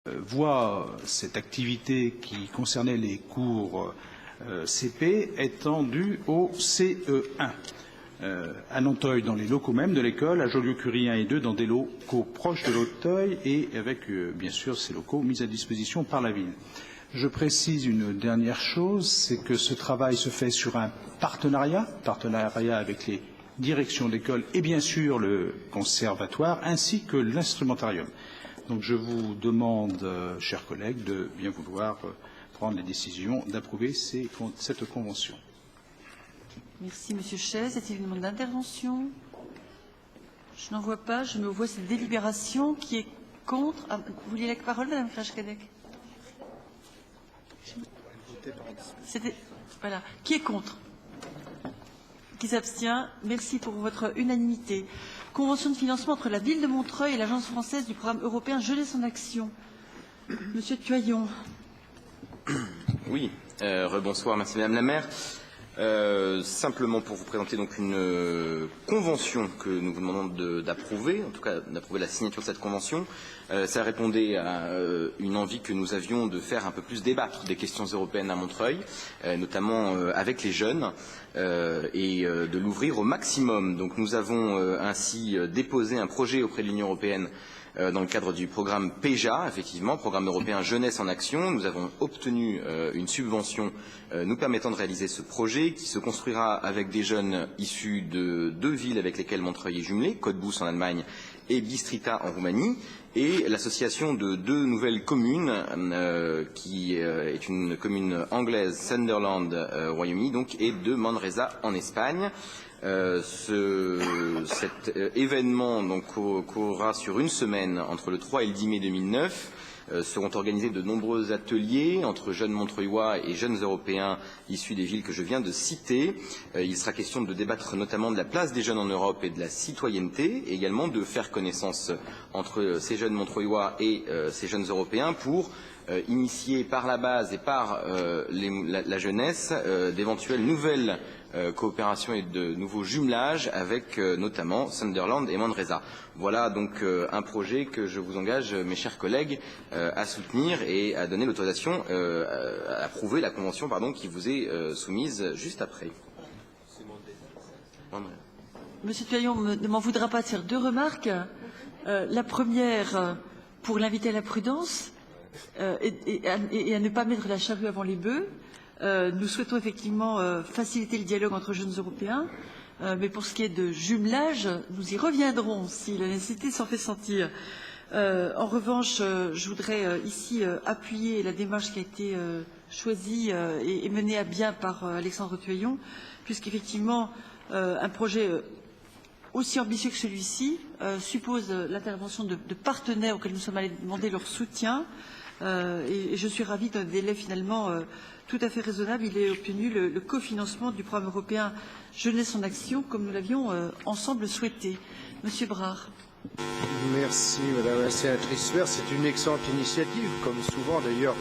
voit cette activité qui concernait les cours CP étendue au CE1. À Nanteuil dans les locaux même de l'école, à Joliot-Curie 1 et 2 dans des locaux proches de l'Auteuil et avec bien sûr ces locaux mis à disposition par la ville. Je précise une dernière chose, c'est que ce travail se fait sur un partenariat avec les directions d'école et bien sûr le conservatoire ainsi que l'instrumentarium. Donc je vous demande, chers collègues, de bien vouloir prendre les décisions d'approuver cette convention. Merci, Monsieur Chaise. Est-il une demande d'intervention? Je n'en vois pas. Je me vois cette délibération qui est contre. Ah, vous vouliez la parole, Madame Krajkadek? Voilà. Qui est contre? Qui s'abstient? Merci pour votre unanimité. Convention de financement entre la Ville de Montreuil et l'Agence française du programme européen Jeunesse en action. Monsieur Tuaillon. Oui, rebonsoir, merci Madame la maire. Simplement pour vous présenter donc une convention que nous vous demandons d'approuver, en tout cas d'approuver la signature de cette convention. Ça répondait à une envie que nous avions de faire un peu plus débattre des questions européennes à Montreuil, notamment avec les jeunes, et de l'ouvrir au maximum. Donc nous avons ainsi déposé un projet auprès de l'Union européenne dans le cadre du programme PEJA, effectivement, Programme européen Jeunesse en action. Nous avons obtenu une subvention nous permettant de réaliser ce projet qui se construira avec des jeunes issus de 2 villes avec lesquelles Montreuil est jumelé, Cottbus en Allemagne et Bistrita en Roumanie, et l'association de 2 nouvelles communes, qui est une commune anglaise, Sunderland, au Royaume-Uni, donc, et de Manresa en Espagne. Cet événement donc, courra sur une semaine entre le 3 et le 10 mai 2009. Seront organisés de nombreux ateliers entre jeunes montreuillois et jeunes européens issus des villes que je viens de citer. Il sera question de débattre notamment de la place des jeunes en Europe et de la citoyenneté, et également de faire connaissance entre ces jeunes montreuillois et ces jeunes européens pour initier par la base et par la jeunesse d'éventuelles nouvelles coopérations et de nouveaux jumelages avec notamment Sunderland et Manresa. Voilà donc un projet que je vous engage, mes chers collègues, à soutenir et à donner l'autorisation, à approuver la convention qui vous est soumise juste après. Monsieur Tuaillon ne m'en voudra pas de faire 2 remarques. La première, pour l'inviter à la prudence et à ne pas mettre la charrue avant les bœufs. Nous souhaitons effectivement faciliter le dialogue entre jeunes Européens, mais pour ce qui est de jumelage, nous y reviendrons si la nécessité s'en fait sentir. En revanche, je voudrais ici appuyer la démarche qui a été choisie et menée à bien par Alexandre Tuaillon, puisqu'effectivement, un projet aussi ambitieux que celui-ci suppose l'intervention de partenaires auxquels nous sommes allés demander leur soutien. Et je suis ravie d'un délai finalement tout à fait raisonnable. Il est obtenu le cofinancement du programme européen Jeunesse en action, comme nous l'avions ensemble souhaité. Monsieur Brard. Merci Madame la sénatrice Sueur. C'est une excellente initiative, comme souvent d'ailleurs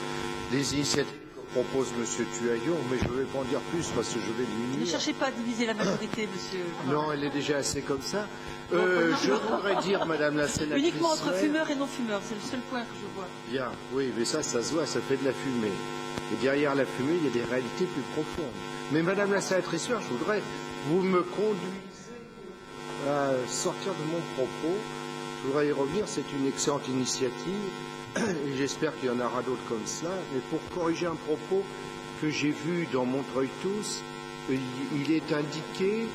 des initiatives que propose Monsieur Tuaillon, mais je ne vais pas en dire plus parce que je vais diminuer. Ne cherchez pas à diviser la majorité, Monsieur Brard. Non, elle est déjà assez comme ça. Je voudrais dire, Madame la sénatrice, uniquement entre fumeurs et non-fumeurs, c'est le seul point que je vois. Bien, oui, mais ça se voit, ça fait de la fumée. Et derrière la fumée, il y a des réalités plus profondes. Mais Madame la sénatrice, je voudrais, vous me conduisez à sortir de mon propos. Je voudrais y revenir, c'est une excellente initiative, et j'espère qu'il y en aura d'autres comme cela. Mais pour corriger un propos que j'ai vu dans Montreuil Tous, il est indiqué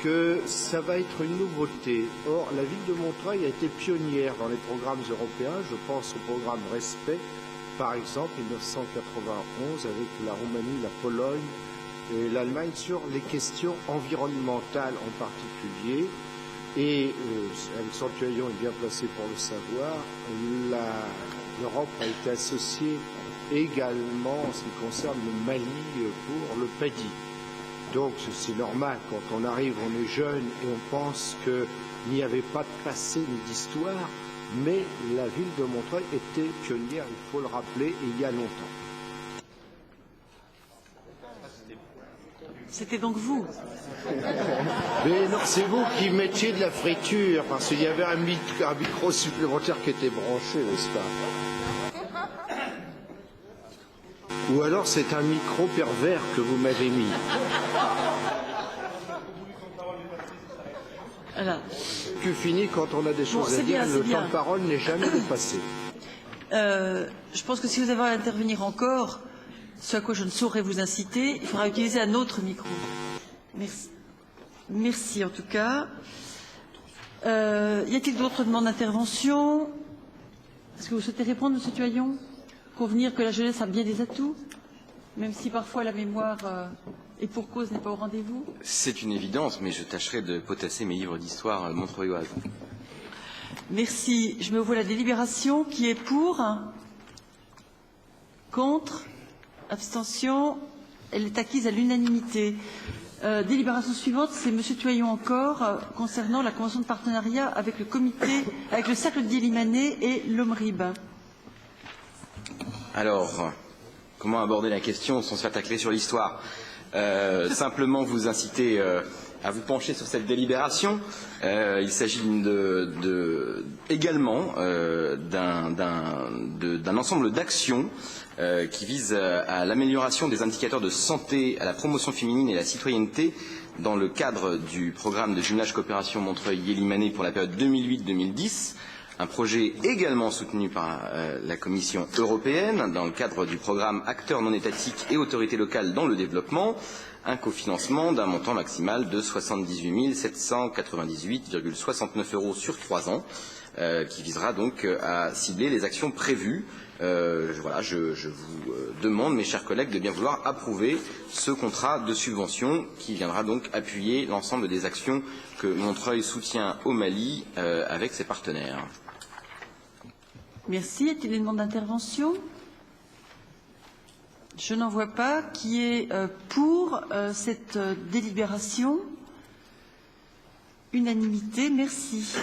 que ça va être une nouveauté. Or, la ville de Montreuil a été pionnière dans les programmes européens. Je pense au programme Respect, par exemple, 1991, avec la Roumanie, la Pologne et l'Allemagne sur les questions environnementales en particulier. Et Alexandre Tuaillon est bien placé pour le savoir, l'Europe a été associée également en ce qui concerne le Mali pour le PADI. Donc c'est normal, quand on arrive, on est jeune et on pense qu'il n'y avait pas de passé ni d'histoire, mais la ville de Montreuil était pionnière, il faut le rappeler, et il y a longtemps. C'était donc vous. Mais non, c'est vous qui mettiez de la friture, parce qu'il y avait un micro supplémentaire qui était branché, n'est-ce pas? Ou alors c'est un micro pervers que vous m'avez mis. Voilà. Tu finis quand on a des choses à dire, le temps de parole n'est jamais dépassé. Je pense que si vous avez à intervenir encore, ce à quoi je ne saurais vous inciter, il faudra utiliser un autre micro. Merci. Merci en tout cas. Y a-t-il d'autres demandes d'intervention? Est-ce que vous souhaitez répondre, M. Tuaillon? Convenir que la jeunesse a bien des atouts, même si parfois la mémoire et pour cause n'est pas au rendez-vous? C'est une évidence, mais je tâcherai de potasser mes livres d'histoire montreuilloise. Merci. Je mets au voie la délibération. Qui est pour? Contre? Abstention? Elle est acquise à l'unanimité. Délibération suivante, c'est M. Tuaillon encore, concernant la convention de partenariat avec le comité, avec le cercle de Limanais et l'OMRIB. Alors, comment aborder la question sans se faire tacler sur l'histoire? Simplement vous inciter à vous pencher sur cette délibération. Il s'agit également d'un ensemble d'actions qui visent à l'amélioration des indicateurs de santé, à la promotion féminine et à la citoyenneté dans le cadre du programme de jumelage coopération Montreuil-Limanais pour la période 2008-2010. Un projet également soutenu par la Commission européenne dans le cadre du programme Acteurs non étatiques et autorités locales dans le développement, un cofinancement d'un montant maximal de 78 798,69 € sur 3 ans, qui visera donc à cibler les actions prévues. Voilà, je vous demande, mes chers collègues, de bien vouloir approuver ce contrat de subvention qui viendra donc appuyer l'ensemble des actions que Montreuil soutient au Mali avec ses partenaires. Merci. Y a-t-il des demandes d'intervention? Je n'en vois pas. Qui est pour cette délibération? Unanimité. Merci.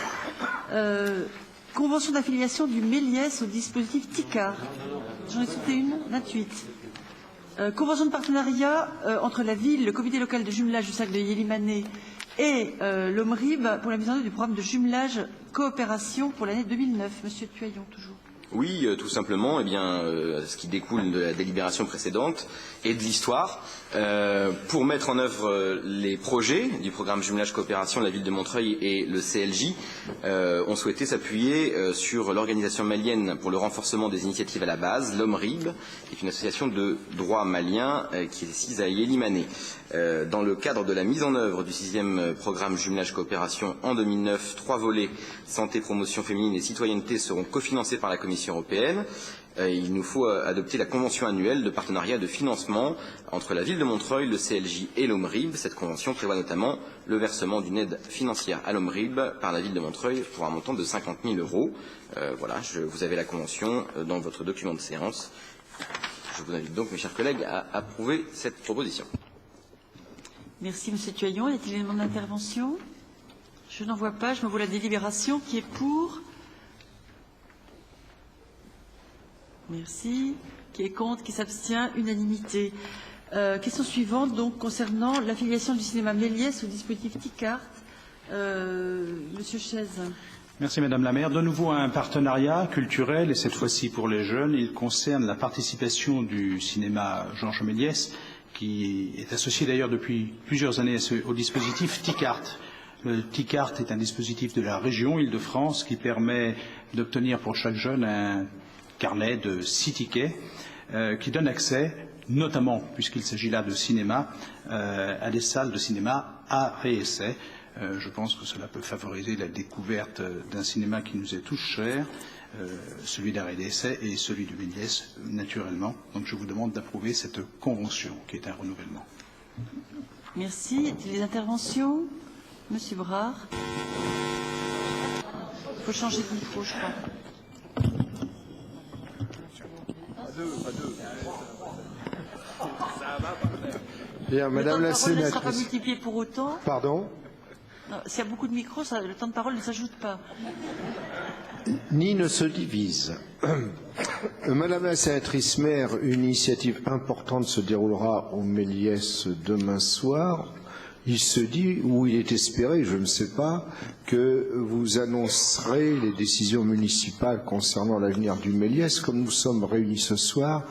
Convention d'affiliation du Méliès au dispositif TICAR. J'en ai sauté une. 28. Convention de partenariat entre la ville, le comité local de jumelage du cercle de Limanais et l'OMRIB pour la mise en œuvre du programme de jumelage coopération pour l'année 2009. Monsieur Tuaillon, toujours. Oui, tout simplement, ce qui découle de la délibération précédente et de l'histoire, pour mettre en œuvre les projets du programme jumelage coopération de la ville de Montreuil et le CLJ, ont souhaité s'appuyer sur l'organisation malienne pour le renforcement des initiatives à la base, l'OMRIB, qui est une association de droit malien qui est assise à Limanais. Dans le cadre de la mise en œuvre du 6e programme jumelage coopération en 2009, 3 volets santé, promotion féminine et citoyenneté seront cofinancés par la Commission européenne. Il nous faut adopter la convention annuelle de partenariat de financement entre la ville de Montreuil, le CLJ et l'OMRIB. Cette convention prévoit notamment le versement d'une aide financière à l'OMRIB par la ville de Montreuil pour un montant de 50 000 €. Voilà, vous avez la convention dans votre document de séance. Je vous invite donc, mes chers collègues, à approuver cette proposition. Merci, Monsieur Tuaillon. Y a-t-il des demandes d'intervention? Je n'en vois pas. Je me vois la délibération. Qui est pour? Merci. Qui est contre? Qui s'abstient? Unanimité. Question suivante, donc, concernant l'affiliation du cinéma Méliès au dispositif TICAR. Monsieur Chaise. Merci Madame la maire. De nouveau un partenariat culturel et cette fois-ci pour les jeunes. Il concerne la participation du cinéma Georges Méliès qui est associé d'ailleurs depuis plusieurs années au dispositif TICART. Le TICART est un dispositif de la région Île-de-France qui permet d'obtenir pour chaque jeune un carnet de 6 tickets qui donne accès, notamment puisqu'il s'agit là de cinéma, à des salles de cinéma à réessai. Je pense que cela peut favoriser la découverte d'un cinéma qui nous est tous cher, celui d'arrêt d'essai et celui de Méliès, naturellement. Donc je vous demande d'approuver cette convention qui est un renouvellement. Merci. Y a-t-il des interventions? Monsieur Brard. Il faut changer de micro, je crois. Bien, Madame la sénatrice. Le temps de parole ne sera pas multiplié pour autant. Pardon? S'il y a beaucoup de micros, le temps de parole ne s'ajoute pas. Ni ne se divise. Madame la sénatrice maire, une initiative importante se déroulera au Méliès demain soir. Il se dit, ou il est espéré, je ne sais pas, que vous annoncerez les décisions municipales concernant l'avenir du Méliès. Comme nous sommes réunis ce soir,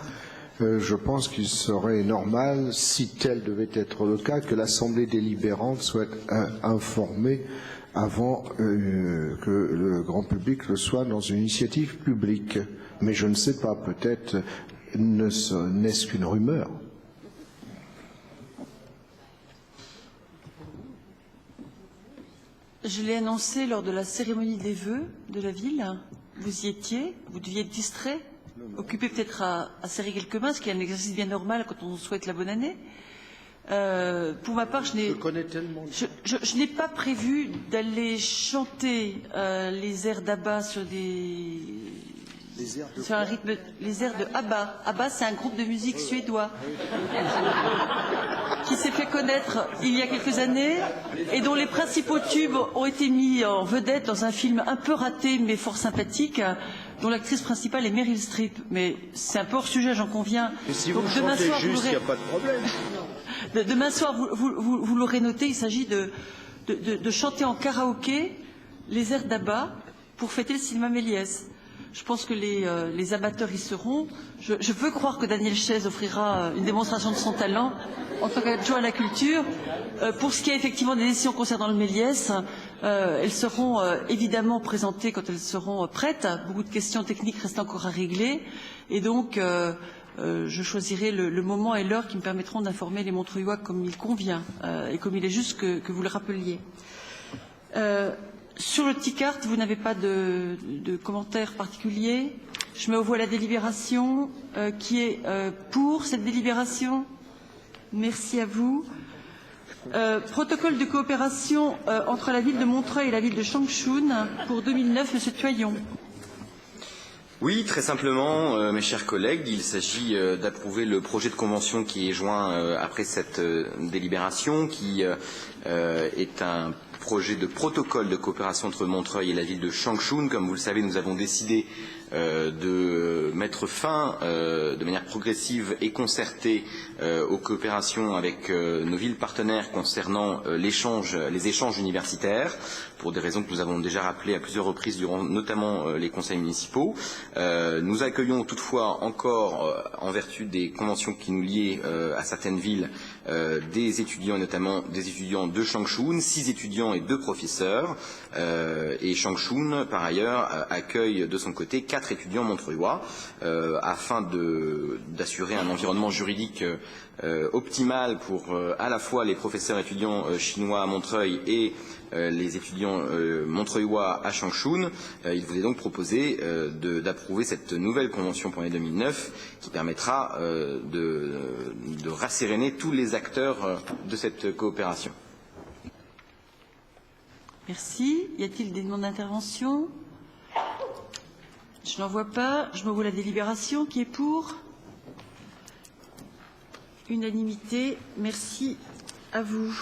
Je pense qu'il serait normal, si tel devait être le cas, que l'Assemblée délibérante soit informée avant que le grand public le soit dans une initiative publique. Mais je ne sais pas, peut-être n'est-ce qu'une rumeur. Je l'ai annoncé lors de la cérémonie des vœux de la ville. Vous y étiez, vous deviez être distrait, occupé peut-être à serrer quelques mains, ce qui est un exercice bien normal quand on souhaite la bonne année. Pour ma part, je n'ai pas prévu d'aller chanter les airs d'ABBA sur un rythme, les airs de ABBA. ABBA, c'est un groupe de musique suédois qui s'est fait connaître il y a quelques années et dont les principaux tubes ont été mis en vedette dans un film un peu raté mais fort sympathique, dont l'actrice principale est Meryl Streep. Mais c'est un peu hors sujet, j'en conviens. Et si vous chantez juste, il n'y a pas de problème. Demain soir, vous l'aurez noté, il s'agit de chanter en karaoké les airs d'ABBA pour fêter le cinéma Méliès. Je pense que les amateurs y seront. Je veux croire que Daniel Chaise offrira une démonstration de son talent en tant qu'adjoint à la culture. Pour ce qui est effectivement des décisions concernant le Méliès, elles seront évidemment présentées quand elles seront prêtes. Beaucoup de questions techniques restent encore à régler. Et donc, je choisirai le moment et l'heure qui me permettront d'informer les Montreuillois comme il convient et comme il est juste que vous le rappeliez. Sur le petit carte, vous n'avez pas de commentaires particuliers. Je mets aux voix la délibération. Qui est pour cette délibération? Merci à vous. Protocole de coopération entre la ville de Montreuil et la ville de Changchun pour 2009, Monsieur Tuaillon. Oui, très simplement, mes chers collègues, il s'agit d'approuver le projet de convention qui est joint après cette délibération, qui est un projet de protocole de coopération entre Montreuil et la ville de Changchun. Comme vous le savez, nous avons décidé de mettre fin de manière progressive et concertée aux coopérations avec nos villes partenaires concernant les échanges universitaires, pour des raisons que nous avons déjà rappelées à plusieurs reprises durant notamment les conseils municipaux. Nous accueillons toutefois encore, en vertu des conventions qui nous liaient à certaines villes, des étudiants, et notamment des étudiants de Changchun, 6 étudiants et 2 professeurs. Et Changchun, par ailleurs, accueille de son côté 4 étudiants montreuillois, afin d'assurer un environnement juridique optimal pour à la fois les professeurs étudiants chinois à Montreuil et les étudiants montreuillois à Changchun. Il vous est donc proposé d'approuver cette nouvelle convention pour l'année 2009 qui permettra de rasséréner tous les acteurs de cette coopération. Merci. Y a-t-il des demandes d'intervention? Je n'en vois pas. Je me vois la délibération. Qui est pour? Unanimité. Merci à vous.